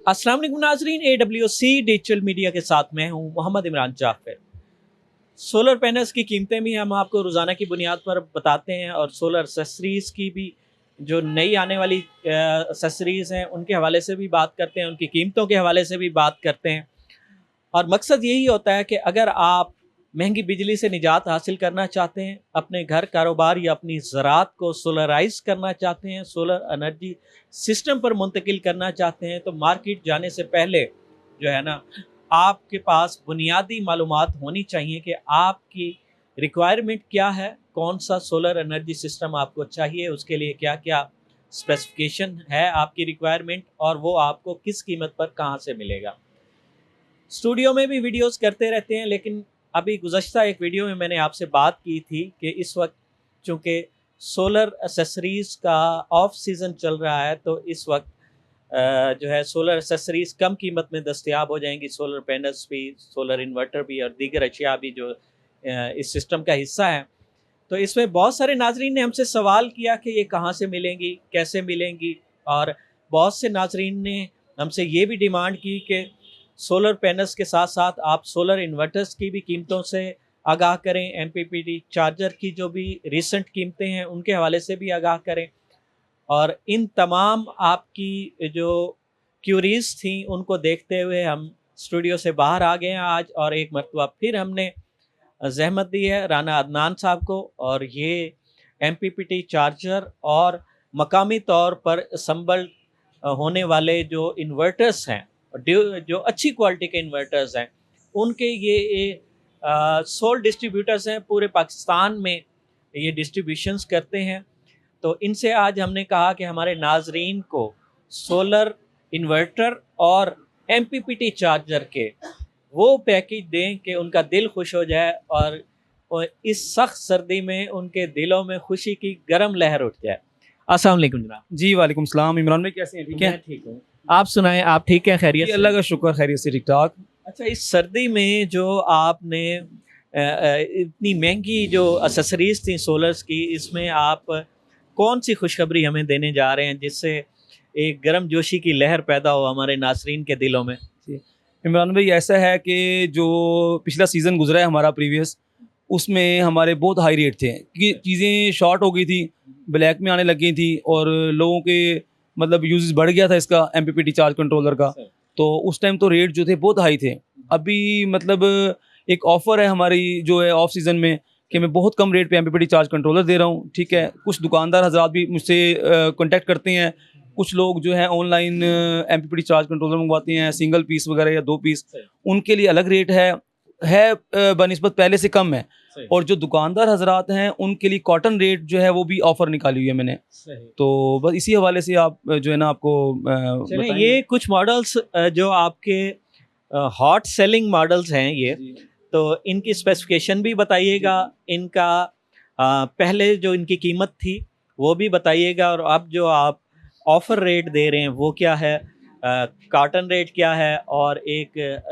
अस्सलाम वालेकुम नाज़रीन, AWC डिजिटल मीडिया के साथ मैं हूं मोहम्मद इमरान जाफर। सोलर पैनल्स की कीमतें भी हम आपको रोज़ाना की बुनियाद पर बताते हैं और सोलर एक्सेसरीज़ की भी जो नई आने वाली एक्सेसरीज़ हैं उनके हवाले से भी बात करते हैं, उनकी कीमतों के हवाले से भी बात करते हैं। और मकसद यही होता है कि अगर आप महंगी बिजली से निजात हासिल करना चाहते हैं, अपने घर कारोबार या अपनी ज़राअत को सोलराइज़ करना चाहते हैं, सोलर एनर्जी सिस्टम पर मुंतकिल करना चाहते हैं, तो मार्केट जाने से पहले जो है ना, आपके पास बुनियादी मालूमात होनी चाहिए कि आपकी रिक्वायरमेंट क्या है, कौन सा सोलर एनर्जी सिस्टम आपको चाहिए, उसके लिए क्या क्या स्पेसिफिकेशन है आपकी रिक्वायरमेंट, और वो आपको किस कीमत पर कहाँ से मिलेगा। स्टूडियो में भी वीडियोस करते रहते हैं, लेकिन अभी गुज़श्ता एक वीडियो में मैंने आपसे बात की थी कि इस वक्त चूँकि सोलर एक्सेसरीज़ का ऑफ सीज़न चल रहा है, तो इस वक्त जो है सोलर एक्सेसरीज़ कम कीमत में दस्तयाब हो जाएंगी। सोलर पैनल्स भी, सोलर इन्वर्टर भी और दीगर अशिया भी जो इस सिस्टम का हिस्सा है। तो इसमें बहुत सारे नाजरीन ने हमसे सवाल किया कि ये कहाँ से मिलेंगी, कैसे मिलेंगी, और बहुत से नाजरीन ने हमसे ये भी डिमांड की कि सोलर पैनल्स के साथ साथ आप सोलर इन्वर्टर्स की भी कीमतों से आगाह करें, MPPT चार्जर की जो भी रिसेंट कीमतें हैं उनके हवाले से भी आगाह करें। और इन तमाम आपकी जो क्यूरीज थी उनको देखते हुए हम स्टूडियो से बाहर आ गए हैं आज, और एक मरतबा फिर हमने ज़हमत दी है राना अदनान साहब को, और ये MPPT चार्जर और मकामी तौर पर संबल होने वाले जो इन्वर्टर्स हैं, जो अच्छी क्वालिटी के इन्वर्टर्स हैं, उनके ये सोल डिस्ट्रीब्यूटर्स हैं, पूरे पाकिस्तान में ये डिस्ट्रीब्यूशंस करते हैं। तो इनसे आज हमने कहा कि हमारे नाजरीन को सोलर इन्वर्टर और MPPT चार्जर के वो पैकेज दें कि उनका दिल खुश हो जाए और इस सख्त सर्दी में उनके दिलों में खुशी की गर्म लहर उठ जाए। अस्सलाम वालेकुम जनाब। जी वालेकुम सलाम। इमरान भाई कैसे हैं? ठीक मैं है, ठीक हूँ, आप सुनाएं, आप ठीक हैं? खैरियत से? अल्लाह का शुक्र, खैरियत से ठीक ठाक। अच्छा, इस सर्दी में जो आपने इतनी महंगी जो एसेसरीज थी सोलर्स की, इसमें आप कौन सी खुशखबरी हमें देने जा रहे हैं जिससे एक गर्म जोशी की लहर पैदा हो हमारे नासरीन के दिलों में? जी इमरान भाई, ऐसा है कि जो पिछला सीज़न गुजरा है हमारा प्रीवियस, उसमें हमारे बहुत हाई रेट थे कि चीज़ें शॉर्ट हो गई थी, ब्लैक में आने लग गई थी और लोगों के मतलब यूज़ बढ़ गया था इसका MPPT चार्ज कंट्रोलर का। तो उस टाइम तो रेट जो थे बहुत हाई थे। अभी मतलब एक ऑफ़र है हमारी जो है ऑफ सीज़न में कि मैं बहुत कम रेट पे MPPT चार्ज कंट्रोलर दे रहा हूँ। ठीक है, कुछ दुकानदार हजरात भी मुझसे कॉन्टैक्ट करते हैं, कुछ लोग जो है ऑनलाइन MPPT चार्ज कंट्रोलर मंगवाते हैं, सिंगल पीस वगैरह या 2 पीस, उनके लिए अलग रेट है बनिस्बत पहले से कम है। और जो दुकानदार हजरात हैं उनके लिए कॉटन रेट जो है वो भी ऑफ़र निकाली हुई है मैंने। तो बस इसी हवाले से आप जो है ना आपको चलें, ये कुछ मॉडल्स जो आपके हॉट सेलिंग मॉडल्स हैं ये, तो इनकी स्पेसिफिकेशन भी बताइएगा, इनका पहले जो इनकी कीमत थी वो भी बताइएगा, और अब जो आप ऑफ़र रेट दे रहे हैं वो क्या है, कॉटन रेट क्या है, और एक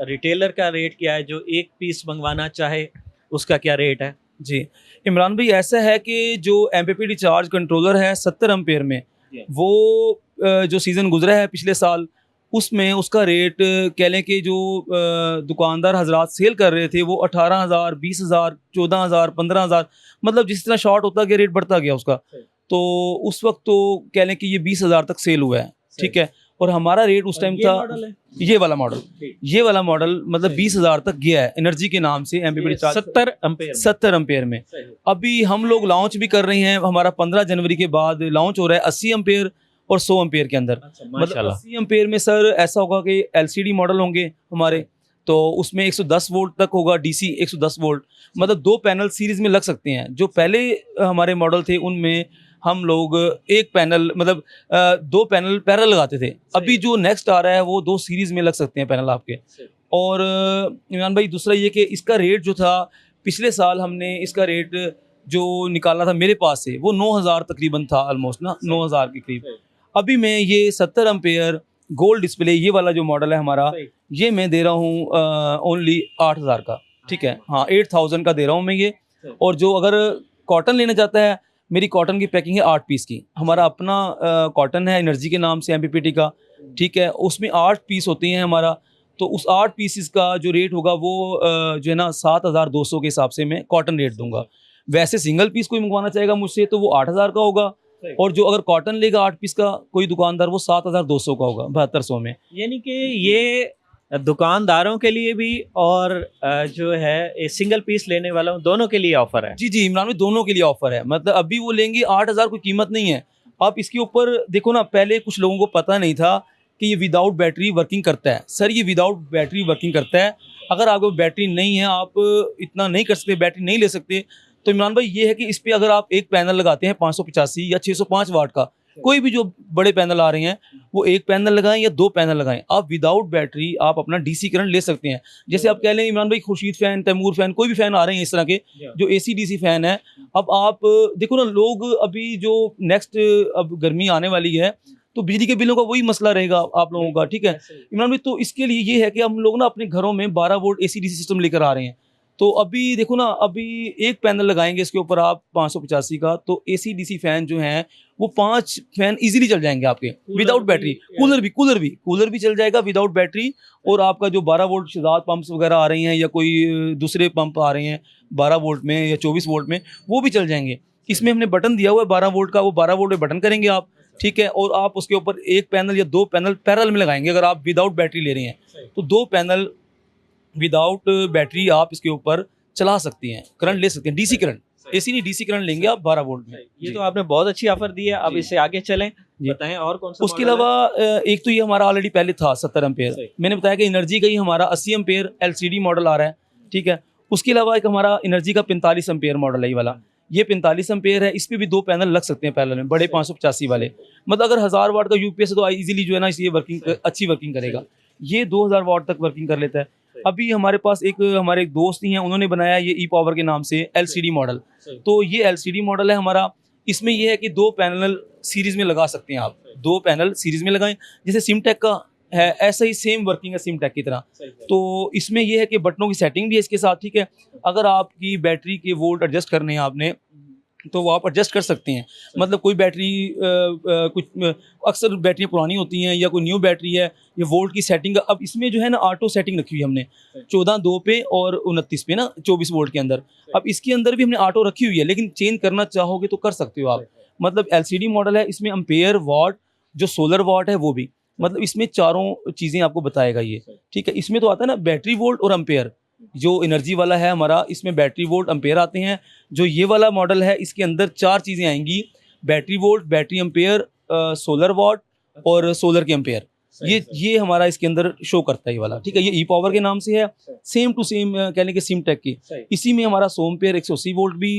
रिटेलर का रेट क्या है, जो एक पीस मंगवाना चाहे उसका क्या रेट है? जी इमरान भाई, ऐसा है कि जो MPPT चार्ज कंट्रोलर है 70 एम्पेयर में, वो जो सीज़न गुजरा है पिछले साल, उसमें उसका रेट कह लें कि जो दुकानदार हजरात सेल कर रहे थे वो 18,000, 20,000, 14,000, 15,000, मतलब जिस तरह शॉर्ट होता गया रेट बढ़ता गया उसका। तो उस वक्त तो कह लें कि ये 20,000 तक सेल हुआ है। ठीक है, और हमारा रेट उस टाइम था, ये वाला मॉडल मतलब 20,000 तक गया है एनर्जी के नाम से MPPT चार्ज 70 एम्पेयर में। अभी हम लोग लॉन्च भी कर रहे हैं, हमारा 15 जनवरी के बाद लॉन्च हो रहा है 80 एम्पेयर और 100 एम्पेयर के अंदर। मतलब 80 एम्पेयर में सर ऐसा होगा कि LCD मॉडल होंगे हमारे, तो उसमें 110 वोल्ट तक होगा, DC 110 वोल्ट, मतलब 2 पैनल सीरीज़ में लग सकते हैं। जो पहले हमारे मॉडल थे उनमें हम लोग एक पैनल मतलब 2 पैनल पैरेलल लगाते थे। अभी जो नेक्स्ट आ रहा है वो 2 सीरीज़ में लग सकते हैं पैनल आपके। और इमरान भाई, दूसरा ये कि इसका रेट जो था पिछले साल हमने इसका रेट जो निकाला था मेरे पास से वो 9,000 तकरीबन था, ऑलमोस्ट ना 9,000 के करीब। अभी मैं ये 70 एम्पेयर गोल्ड डिस्प्ले ये वाला जो मॉडल है हमारा, ये मैं दे रहा हूँ ओनली 8,000 का। ठीक है, हाँ 8,000 का दे रहा हूँ मैं ये। और जो अगर कॉटन लेना चाहता है, मेरी कॉटन की पैकिंग है 8 पीस की, हमारा अपना कॉटन है एनर्जी के नाम से MPPT का, ठीक है, उसमें 8 पीस होते हैं हमारा। तो उस 8 पीसेस का जो रेट होगा वो जो है ना 7,200 के हिसाब से मैं कॉटन रेट दूंगा। वैसे सिंगल पीस कोई मंगवाना चाहेगा मुझसे तो वो 8,000 का होगा, और जो अगर कॉटन लेगा 8 पीस का कोई दुकानदार वो 7,200 का होगा, 7200 में। यानी कि ये दुकानदारों के लिए भी और जो है ये सिंगल पीस लेने वालों दोनों के लिए ऑफर है। जी जी इमरान भाई, दोनों के लिए ऑफर है। मतलब अभी वो लेंगे 8,000 कोई कीमत नहीं है। आप इसके ऊपर देखो ना, पहले कुछ लोगों को पता नहीं था कि ये विदाउट बैटरी वर्किंग करता है। सर ये विदाउट बैटरी वर्किंग करता है। अगर आपको बैटरी नहीं है, आप इतना नहीं कर सकते, बैटरी नहीं ले सकते, तो इमरान भाई ये है कि इस पर अगर आप एक पैनल लगाते हैं 585 या 605 वाट का, कोई भी जो बड़े पैनल आ रहे हैं, वो एक पैनल लगाएं या 2 पैनल लगाएं, आप विदाउट बैटरी आप अपना डीसी करंट ले सकते हैं। जैसे आप कह लें इमरान भाई खुर्शीद फैन, तैमूर फैन, कोई भी फैन आ रहे हैं इस तरह के जो एसी डीसी फैन है। अब आप देखो ना, लोग अभी जो नेक्स्ट अब गर्मी आने वाली है तो बिजली के बिलों का वही मसला रहेगा आप लोगों का, ठीक है इमरान भाई। तो इसके लिए ये है कि हम लोग ना अपने घरों में 12 वोल्ट एसी डीसी सिस्टम लेकर आ रहे हैं। तो अभी देखो ना, अभी एक पैनल लगाएंगे इसके ऊपर आप 585 का, तो एसी डीसी फैन जो हैं वो 5 फैन इजीली चल जाएंगे आपके विदाउट बैटरी। कूलर भी चल जाएगा विदाउट बैटरी। और आपका जो 12 वोल्ट शहजाद पंप्स वगैरह आ रही हैं या कोई दूसरे पंप आ रहे हैं 12 वोल्ट में या 24 वोल्ट में, वो भी चल जाएंगे। इसमें हमने बटन दिया हुआ है 12 वोल्ट का, वो 12 वोल्ट में बटन करेंगे आप, ठीक है। और आप उसके ऊपर एक पैनल या 2 पैनल पैरेलल में लगाएंगे। अगर आप विदाउट बैटरी ले रहे हैं तो 2 पैनल विदाउट बैटरी आप इसके ऊपर चला सकते हैं, करंट ले सकते हैं, डीसी करंट, एसी नहीं डीसी करंट लेंगे आप 12 वोल्ट में। ये तो आपने बहुत अच्छी ऑफर दी है। अब इससे आगे चलें, बताएं और कौन सा उसके मॉडल है? अलावा एक तो ये हमारा ऑलरेडी पहले था 70 एम्पेयर। मैंने बताया कि एनर्जी का ही हमारा 80 एम्पेयर एलसीडी मॉडल आ रहा है, ठीक है। उसके अलावा एक हमारा एनर्जी का 45 एम्पेयर मॉडल है ये वाला। ये 45 एम्पेयर है, इस पे भी 2 पैनल लग सकते हैं पैरेलल में, बड़े 585 वाले। मतलब अगर 1000 वाट का यूपीएस है तो इजीली जो है ना ये वर्किंग अच्छी वर्किंग करेगा। ये 2000 वाट तक वर्किंग कर लेता है। अभी हमारे पास हमारे एक दोस्त ही हैं, उन्होंने बनाया ये ई पावर के नाम से एलसीडी मॉडल। तो ये एलसीडी मॉडल है हमारा। इसमें ये है कि 2 पैनल सीरीज में लगा सकते हैं आप, 2 पैनल सीरीज में लगाएं, जैसे सिमटेक का है ऐसा ही सेम वर्किंग है सिमटेक की तरह। तो इसमें ये है कि बटनों की सेटिंग भी है इसके साथ, ठीक है। अगर आपकी बैटरी के वोल्ट एडजस्ट करने हैं आपने, तो वो आप एडजस्ट कर सकते हैं। मतलब कोई बैटरी कुछ अक्सर बैटरियाँ पुरानी होती हैं या कोई न्यू बैटरी है, ये वोल्ट की सेटिंग अब इसमें जो है ना ऑटो सेटिंग रखी हुई है हमने 14 2 पे और 29 पे ना 24 वोल्ट के अंदर। अब इसके अंदर भी हमने ऑटो रखी हुई है, लेकिन चेंज करना चाहोगे तो कर सकते हो आप। मतलब एलसीडी मॉडल है, इसमें एम्पेयर वाट जो सोलर वाट है वो भी, मतलब इसमें चारों चीज़ें आपको बताएगा ये, ठीक है। इसमें तो आता है ना बैटरी वोल्ट और एम्पेयर, जो एनर्जी वाला है हमारा, इसमें बैटरी वोल्ट एम्पेयर आते हैं। जो ये वाला मॉडल है इसके अंदर 4 चीज़ें आएंगी, battery volt, battery ampere, solar watt और सोलर के एम्पेयर। ये हमारा इसके अंदर शो करता है ये वाला, ठीक है। ये ई पावर के नाम से है, सेम टू सेम कह लें कि सिमटेक की। इसी में हमारा 100 एम्पेयर 180 वोल्ट भी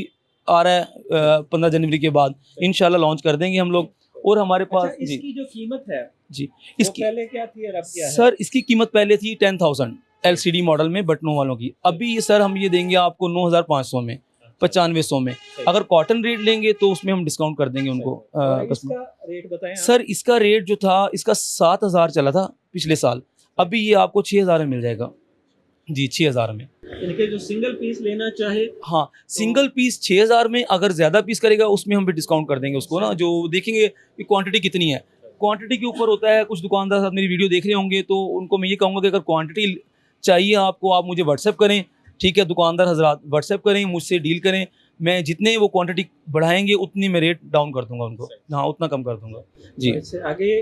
आ रहा है 15 जनवरी के बाद इंशाल्लाह लॉन्च कर देंगे हम लोग। और हमारे पास इसकी जो कीमत है जी, इसकी पहले क्या थी और अब क्या है? सर इसकी कीमत पहले थी 10,000 एलसीडी मॉडल में बटनों वालों की। अभी सर हम ये देंगे आपको 9,500 में, 9500 में। अगर कॉटन रेट लेंगे तो उसमें हम डिस्काउंट कर देंगे उनको। इसका रेट बताएं आप। सर इसका रेट जो था इसका 7,000 चला था पिछले साल, अभी ये आपको 6,000 में मिल जाएगा जी, 6,000 में। इनके जो सिंगल पीस लेना चाहे, हाँ सिंगल पीस 6,000 में, अगर ज़्यादा पीस करेगा उसमें हम भी डिस्काउंट कर देंगे उसको ना, जो देखेंगे कि क्वांटिटी कितनी है, क्वांटिटी के ऊपर होता है। कुछ दुकानदार साथ मेरी वीडियो देख रहे होंगे तो उनको मैं ये कहूँगा कि अगर क्वांटिटी चाहिए आपको, आप मुझे व्हाट्सएप करें, ठीक है। दुकानदार हजरात व्हाट्सएप करें, मुझसे डील करें, मैं जितने वो क्वांटिटी बढ़ाएंगे उतनी मैं रेट डाउन कर दूंगा उनको, हाँ उतना कम कर दूंगा जी। इससे आगे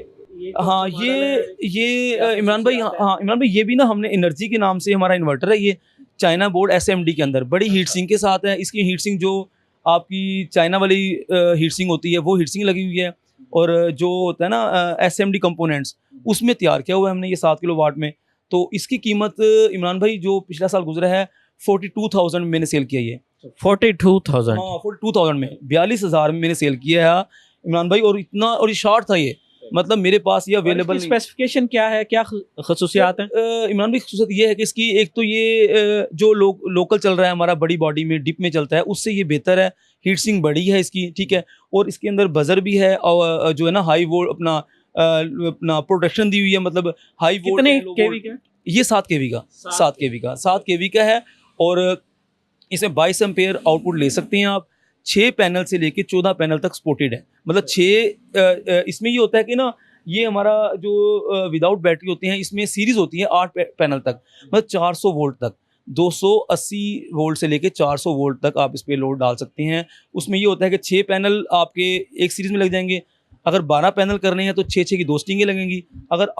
हाँ ये इमरान भाई, हाँ इमरान भाई ये भी ना हमने एनर्जी के नाम से हमारा इन्वर्टर है, ये चाइना बोर्ड SMD के अंदर बड़ी हीट सिंक के साथ है। इसकी हीट सिंक जो आपकी चाइना वाली हीट सिंक होती है वो हीट सिंक लगी हुई है, और जो होता है ना SMD कंपोनेंट्स उसमें तैयार किया हुआ है हमने ये 7 किलो वाट में। तो इसकी कीमत इमरान भाई जो पिछला साल गुजरा है 42,000 में मैंने सेल किया ये। 42,000? हाँ 42,000 में, 42,000 में मैंने सेल किया है इमरान भाई। और इतना, और ये शॉर्ट था ये, मतलब मेरे पास ये अवेलेबल नहीं। स्पेसिफिकेशन क्या है, क्या खसूसियात हैं? इमरान भाई खसूसियत ये है कि इसकी एक तो ये जो लोकल चल रहा है हमारा बड़ी बॉडी में डिप में चलता है उससे ये बेहतर है, हीट सिंक बड़ी है इसकी, ठीक है। और इसके अंदर बजर भी है, और जो है ना हाई वोल्ट अपना प्रोटेक्शन दी हुई है, मतलब हाई वोल्ट। कितने केवी का? ये 7 केवी का, 7 केवी का है। और इसमें 22 एम्पेयर आउटपुट ले सकते हैं आप। 6 पैनल से लेके 14 पैनल तक सपोर्टेड है। मतलब 6 इसमें ये होता है कि ना ये हमारा जो विदाउट बैटरी होते हैं, इसमें सीरीज होती है 8 पैनल तक, मतलब 400 वोल्ट तक, 280 वोल्ट से लेके 400 वोल्ट तक आप इस पे लोड डाल सकते हैं। उसमें ये होता है कि 6 पैनल आपके एक सीरीज में लग जाएंगे। अगर 12 पैनल करने हैं तो 6-6 की 2 स्टिंगें लगेंगी। अगर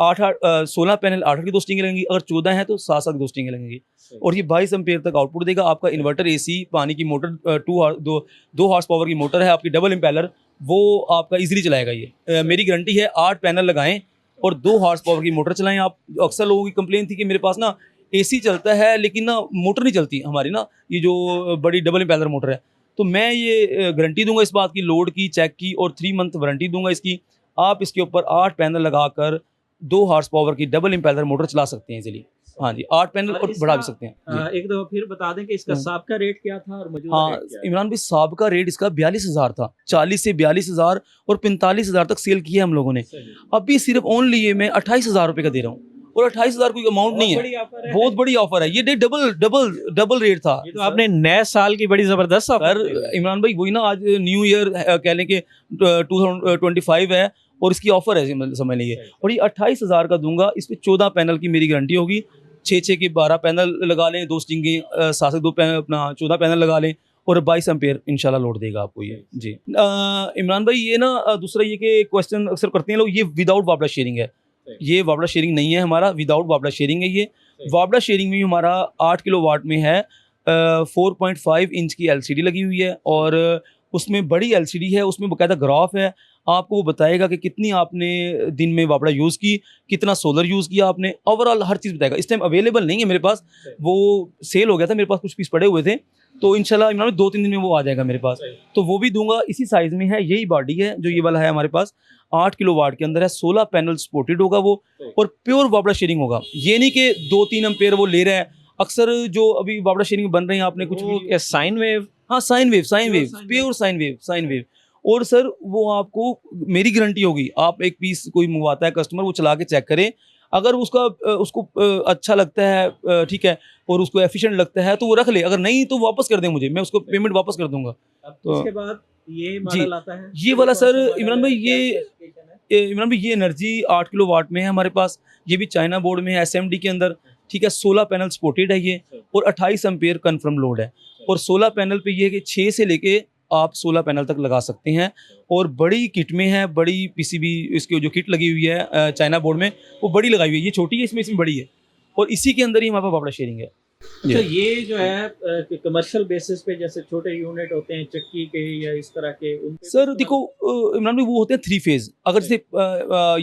16 पैनल 8 की 2 स्टिंगें लगेंगी। अगर 14 है तो 7-7 की 2 स्टिंगें लगेंगी। और ये 22 एम्पेयर तक आउटपुट देगा। आपका इन्वर्टर एसी, पानी की मोटर, 2 हॉर्स पावर की मोटर है आपकी, डबल इम्पेलर, वो आपका इजीली चलाएगा ये। मेरी गारंटी है 8 पैनल लगाएं और 2 हॉर्स पावर की मोटर चलाएं आप। अक्सर लोगों की कंप्लेन थी कि मेरे पास ना एसी चलता है लेकिन ना मोटर नहीं चलती हमारी ना, ये जो बड़ी डबल इम्पेलर मोटर है। तो मैं ये गारंटी दूंगा इस बात की, लोड की, चेक की, और 3 मंथ वारंटी दूंगा इसकी। आप इसके ऊपर 8 पैनल लगाकर 2 हॉर्स पावर की डबल इम्पेलर मोटर चला सकते हैं इजीली। हाँ जी, 8 पैनल और बढ़ा भी सकते हैं जी। एक दफा फिर बता दें कि इसका साबका रेट क्या था और मौजूदा हाँ रेट क्या है? इमरान भाई, साहब का रेट इसका 42,000 था। 40 से 42,000 और 45,000 तक सेल किया हम लोगों ने। सही। अभी सिर्फ ओनली ये मैं 28,000 रुपये का दे रहा हूँ, और 28,000 कोई अमाउंट नहीं बड़ी है, ऑफर है। बहुत बड़ी ऑफर है। ये डबल डबल डबल रेट था। ये तो आपने नए साल की बड़ी जबरदस्त ऑफर सर दी है। इमरान भाई, वही ना, आज न्यू ईयर कह लें कि 2025 है और इसकी ऑफर है, समझ लीजिए। और ये 28,000 का दूंगा। इस पे 14 पैनल की मेरी गारंटी होगी। 6-6 के 12 पैनल लगा लें, 2 स्टिंगें, 7 से 2 पैनल, अपना 14 पैनल लगा लें, और 22 एम्पेयर इंशाल्लाह लोड देगा आपको ये जी। इमरान भाई, ये ना दूसरा ये कि क्वेश्चन अक्सर करते हैं लोग, ये विदाउट वापडा शेयरिंग है। ये वापडा शेयरिंग नहीं है हमारा, विदाउट वापडा शेयरिंग है ये। वापडा शेयरिंग में हमारा 8 किलोवाट में है, 4.5 इंच की एलसीडी लगी हुई है, और उसमें बड़ी एलसीडी है, उसमें बाकायदा ग्राफ है। आपको वो बताएगा कि कितनी आपने दिन में वापडा यूज़ की, कितना सोलर यूज़ किया आपने, ओवरऑल हर चीज़ बताएगा। इस टाइम अवेलेबल नहीं है मेरे पास, वो सेल हो गया था, मेरे पास कुछ पीस पड़े हुए थे, तो इंशाल्लाह इमरान 2-3 दिन में वो आ जाएगा मेरे पास, तो वो भी दूंगा। इसी साइज़ में है, यही बॉडी है जो ये वाला है हमारे पास, 8 किलोवाट के अंदर है, 16 पैनल सपोर्टेड होगा वो, और प्योर वापडा शेयरिंग होगा। ये नहीं कि 2-3 एम्पेयर वो ले रहा है। अक्सर जो अभी वापडा शेयरिंग बन रहे हैं, आपने कुछ साइन वेव, हाँ sine wave, pure sine wave. और सर वो आपको मेरी गारंटी होगी, आप एक पीस कोई मंगवाता है कस्टमर, वो चला के चेक करे, अगर उसको अच्छा लगता है, ठीक है, और उसको एफिशिएंट लगता है तो वो रख ले, अगर नहीं तो वापस कर दे मुझे, मैं उसको पेमेंट वापस कर दूंगा। तो इसके बाद ये मॉडल आता है, ये वाला सर इमरान भाई, ये एनर्जी 8 किलोवाट में है हमारे पास। ये भी चाइना बोर्ड में है, एसएमडी के अंदर, ठीक है। 16 पैनल सपोर्टेड है ये, और 28 एम्पेयर कन्फर्म लोड है। और 16 पैनल पे ये है कि 6 से लेके आप 16 पैनल तक लगा सकते हैं, और बड़ी किट में है, बड़ी पीसीबी इसकी जो किट लगी हुई है चाइना बोर्ड में, वो बड़ी लगाई हुई है। ये छोटी है, इसमें बड़ी है, और इसी के अंदर ही हमारे पास वापडा शेयरिंग है। अच्छा, ये जो है कमर्शियल बेसिस पे जैसे छोटे यूनिट होते हैं चक्की के या इस तरह के, सर देखो इमरान भाई, वो होते हैं 3 फेज। अगर जैसे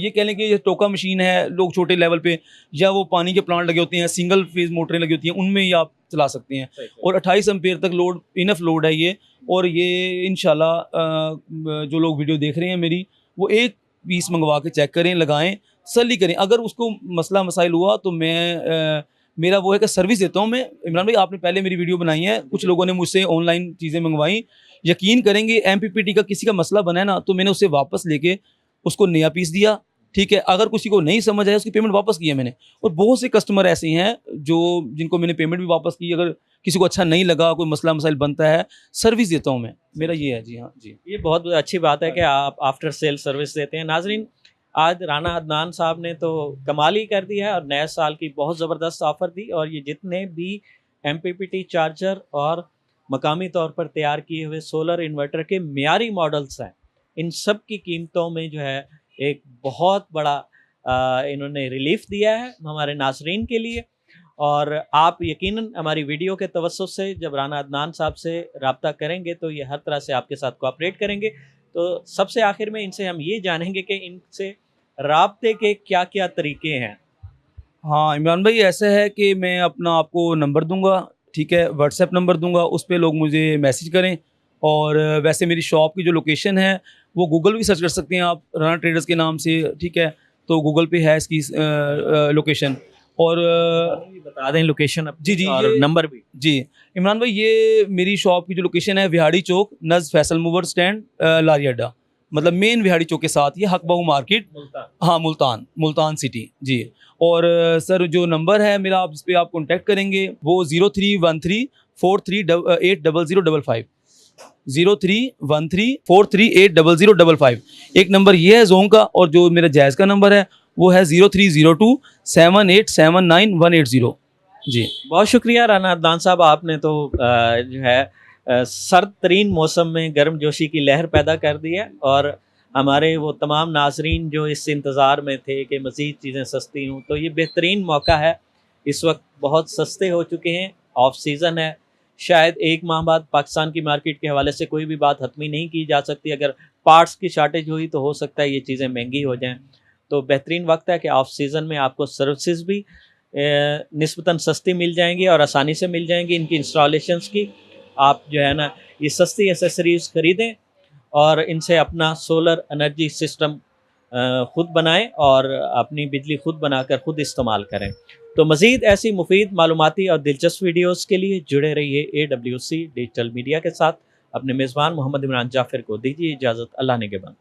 ये कह लें कि ये टोका मशीन है, लोग छोटे लेवल पे, या वो पानी के प्लांट लगे होते हैं, सिंगल फेज मोटरें लगी होती हैं, उनमें ये आप चला सकते हैं। और 28 एम्पेयर तक लोड, इनफ लोड है ये। और ये इंशाल्लाह जो लोग वीडियो देख रहे हैं मेरी, वो एक पीस मंगवा के चेक करें, लगाएं, तसल्ली करें। अगर उसको मसला मसाइल हुआ तो मैं मेरा वो है कि सर्विस देता हूँ मैं। इमरान भाई, आपने पहले मेरी वीडियो बनाई है, कुछ लोगों ने मुझसे ऑनलाइन चीज़ें मंगवाई, यकीन करेंगे एमपीपीटी का किसी का मसला बना है ना, तो मैंने उसे वापस लेके उसको नया पीस दिया, ठीक है। अगर किसी को नहीं समझ आया, उसकी पेमेंट वापस की है मैंने। और बहुत से कस्टमर ऐसे हैं जिनको मैंने पेमेंट भी वापस की। अगर किसी को अच्छा नहीं लगा, कोई मसला मसाइल बनता है, सर्विस देता हूँ मैं, मेरा ये है जी। हाँ जी, ये बहुत अच्छी बात है कि आप आफ्टर सेल सर्विस देते हैं। नाजरीन, आज राना अदनान साहब ने तो कमाल ही कर दिया है और नए साल की बहुत ज़बरदस्त ऑफ़र दी, और ये जितने भी एमपीपीटी चार्जर और मकामी तौर पर तैयार किए हुए सोलर इन्वर्टर के मियारी मॉडल्स हैं, इन सब की कीमतों में जो है एक बहुत बड़ा इन्होंने रिलीफ दिया है हमारे नाजरीन के लिए। और आप यकीनन हमारी वीडियो के तवज्जुह से जब राना अदनान साहब से रब्ता करेंगे तो ये हर तरह से आपके साथ कोऑपरेट करेंगे। तो सबसे आखिर में इनसे हम ये जानेंगे कि इनसे राब्ते के क्या क्या तरीके हैं। हाँ इमरान भाई, ऐसा है कि मैं अपना आपको नंबर दूंगा, ठीक है, व्हाट्सएप नंबर दूंगा, उस पर लोग मुझे मैसेज करें। और वैसे मेरी शॉप की जो लोकेशन है वो गूगल भी सर्च कर सकते हैं आप, राना ट्रेडर्स के नाम से, ठीक है, तो गूगल पे है इसकी लोकेशन। और बता दें लोकेशन जी जी, और नंबर भी। जी इमरान भाई, ये मेरी शॉप की जो लोकेशन है, विहाड़ी चौक, नज़ फैसल मूवर स्टैंड, लारी अड्डा, मतलब मेन विहाड़ी चौक के साथ, ये हकबाऊ मार्केट, हाँ मुल्तान सिटी जी। और सर जो नंबर है मेरा, आप इस पर आप कॉन्टैक्ट करेंगे, वो 0313 43 80055। 0313438005। एक नंबर ये है जोन का, और जो मेरा जैज़ का नंबर है वो है 030278798180। जी बहुत शुक्रिया राना अदनान साहब, आपने तो जो है सर्द तरीन मौसम में गर्मजोशी की लहर पैदा कर दी है, और हमारे वो तमाम नाजरीन जो इस इंतज़ार में थे कि मज़ीद चीज़ें सस्ती हों, तो ये बेहतरीन मौका है। इस वक्त बहुत सस्ते हो चुके हैं, ऑफ सीज़न है। शायद एक माह बाद पाकिस्तान की मार्केट के हवाले से कोई भी बात हतमी नहीं की जा सकती। अगर पार्ट्स की शार्टेज हुई तो हो सकता है ये चीज़ें महंगी हो जाएं। तो बेहतरीन वक्त है कि ऑफ सीज़न में आपको सर्विसेज भी निस्बतन सस्ती मिल जाएंगी और आसानी से मिल जाएंगी। इनकी इंस्टॉलेशंस की आप जो है ना ये सस्ती एसेसरीज़ ख़रीदें और इनसे अपना सोलर एनर्जी सिस्टम ख़ुद बनाएं और अपनी बिजली ख़ुद बनाकर ख़ुद इस्तेमाल करें। तो मज़ीद ऐसी मुफीद मालूमाती और दिलचस्प वीडियोज़ के लिए जुड़े रहिए AWC डिजिटल मीडिया के साथ। अपने मेज़बान मोहम्मद इमरान जाफ़िर को दीजिए इजाज़त। अल्लाह निगहबान।